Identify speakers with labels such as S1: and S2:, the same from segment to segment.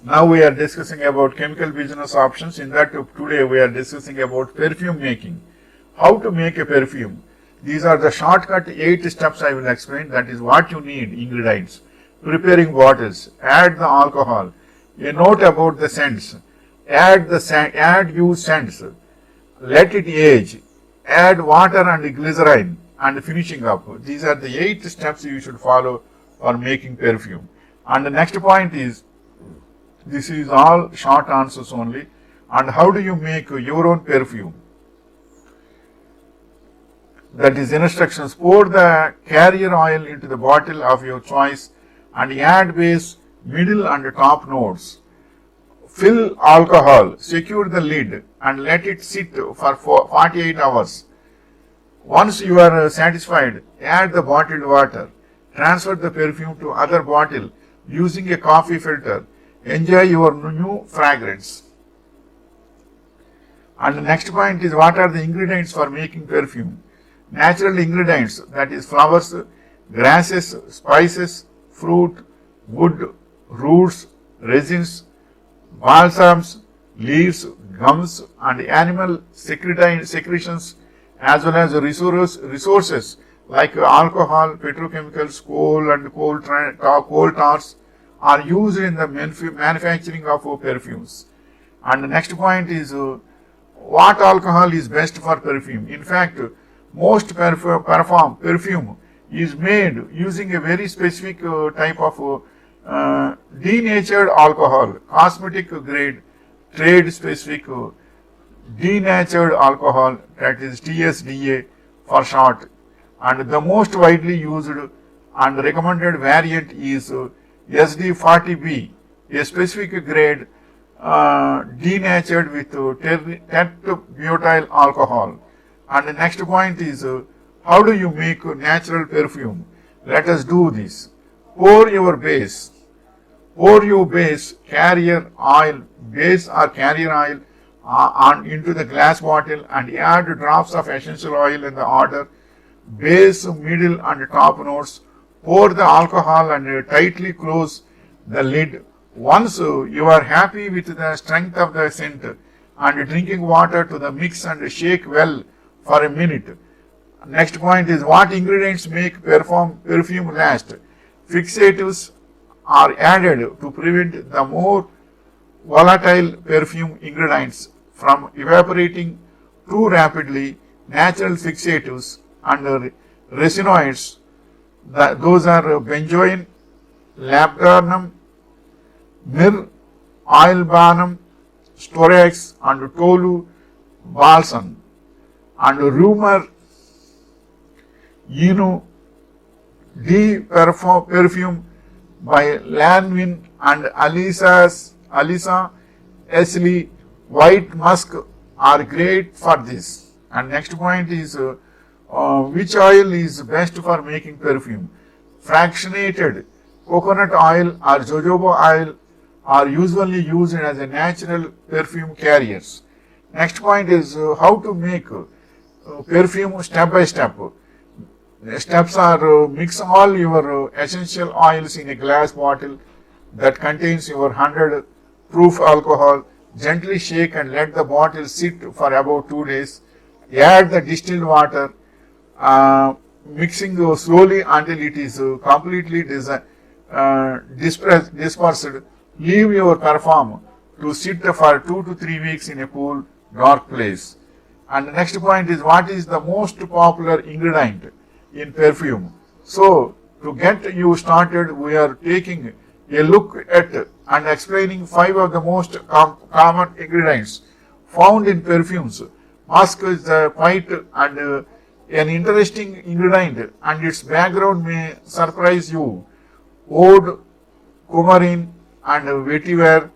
S1: Now we are discussing about chemical business options. In that today we are discussing about perfume making. How to make a perfume. These are the shortcut 8 steps I will explain. That is what you need ingredients. Preparing bottles. Add the alcohol. A note about the scents. Add used scents. Let it age. Add water and glycerin and finishing up. These are the 8 steps you should follow for making perfume. And the next point is, this is all short answers only. And how do you make your own perfume? That is instructions. Pour the carrier oil into the bottle of your choice and add base, middle and top notes. Fill alcohol, secure the lid and let it sit for 48 hours. Once you are satisfied, add the bottled water. Transfer the perfume to other bottle using a coffee filter. Enjoy your new fragrance. And the next point is, what are the ingredients for making perfume? Natural ingredients, that is flowers, grasses, spices, fruit, wood, roots, resins, balsams, leaves, gums and animal secretions, as well as resources like alcohol, petrochemicals, coal and coal tars are used in the manufacturing of perfumes. And the next point is, what alcohol is best for perfume? In fact, most perfume is made using a very specific type of denatured alcohol, cosmetic grade, trade specific denatured alcohol, that is TSDA for short. And the most widely used and recommended variant is SD40B, a specific grade denatured with butyl alcohol. And the next point is, how do you make natural perfume? Let us do this. Pour your base. Pour your base, carrier oil, base or carrier oil into the glass bottle and add drops of essential oil in the order base, middle and top notes. Pour the alcohol and tightly close the lid. Once you are happy with the strength of the scent and drinking water to the mix and shake well for a minute. Next point is, what ingredients make perfume last? Fixatives are added to prevent the more volatile perfume ingredients from evaporating too rapidly. Natural fixatives and resinoids, those are benzoin, labdanum, myrrh, oilbanum, storax and tolu balsam. And rumor, perfume by Lanvin and Alisa Esley, white musk are great for this. And next point is, which oil is best for making perfume? Fractionated coconut oil or jojoba oil are usually used as a natural perfume carriers. Next point is, how to make perfume step by step. The steps are, mix all your essential oils in a glass bottle that contains your 100 proof alcohol. Gently shake and let the bottle sit for about 2 days. Add the distilled water, mixing slowly until it is completely dispersed. Leave your perfume to sit for 2 to 3 weeks in a cool, dark place. And the next point is, what is the most popular ingredient in perfume? So, to get you started, we are taking a look at and explaining 5 of the most common ingredients found in perfumes. Musk is quite and an interesting ingredient, and its background may surprise you. Oud, coumarin and vetiver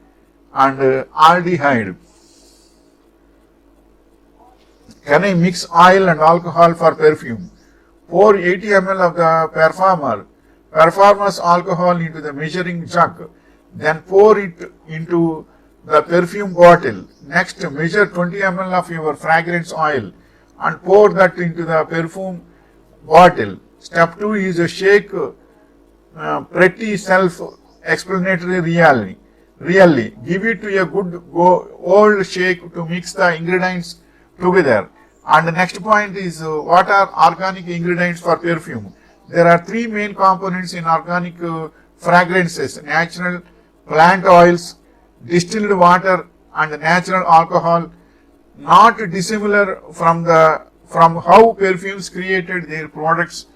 S1: and aldehyde. Can I mix oil and alcohol for perfume? Pour 80 ml of the perfumer's alcohol into the measuring jug. Then pour it into the perfume bottle. Next, measure 20 ml of your fragrance oil and pour that into the perfume bottle. Step 2 is a shake, pretty self-explanatory really. Really, give it to a good old shake to mix the ingredients together. And the next point is what are organic ingredients for perfume? There are three main components in organic fragrances: natural plant oils, distilled water, and natural alcohol, not dissimilar from how perfumes created their products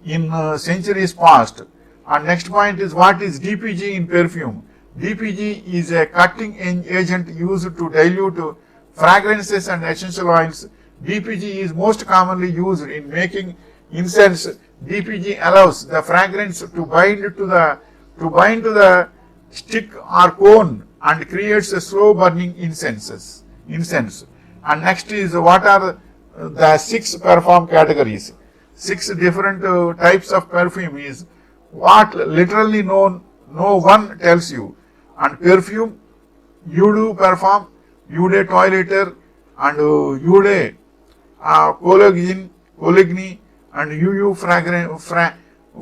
S1: in centuries past. And next point is what is DPG in perfume? DPG is a cutting agent used to dilute fragrances and essential oils. DPG is most commonly used in making incense. DPG allows the fragrance to bind to the stick or cone and creates a slow burning incense. And next is what are the 6 perfume categories. 6 different types of perfume is what literally no one tells you. And perfume, eau de parfum, eau de toilette, and eau de coligny, and UU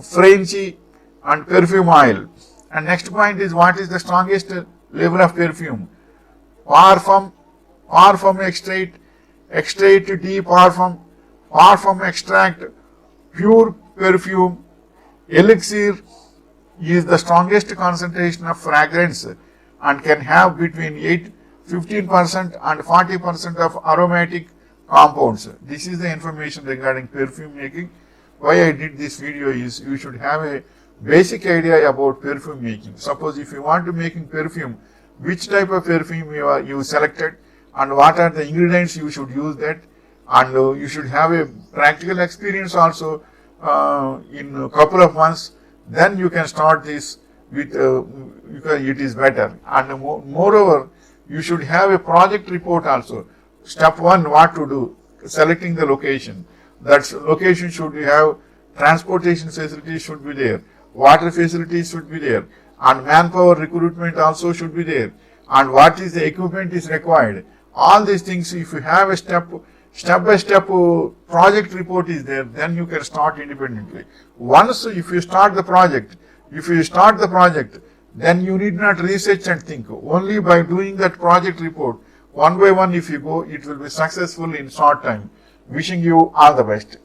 S1: Frenchy, and perfume oil. And next point is what is the strongest level of perfume? Parfum extrait de parfum, parfum extract, pure perfume, elixir is the strongest concentration of fragrance and can have between 15% and 40% of aromatic compounds. This is the information regarding perfume making. Why I did this video is you should have a basic idea about perfume making. Suppose if you want to making perfume, which type of perfume you selected and what are the ingredients you should use that, and you should have a practical experience also in a couple of months. Then you can start this with it is better. And moreover, you should have a project report also. Step 1, what to do, selecting the location. That location should have transportation facilities should be there, water facilities should be there, and manpower recruitment also should be there, and what is the equipment is required. All these things, if you have a step-by-step project report is there, then you can start independently. Once if you start the project, then you need not research and think. Only by doing that project report, one by one if you go, it will be successful in short time. Wishing you all the best.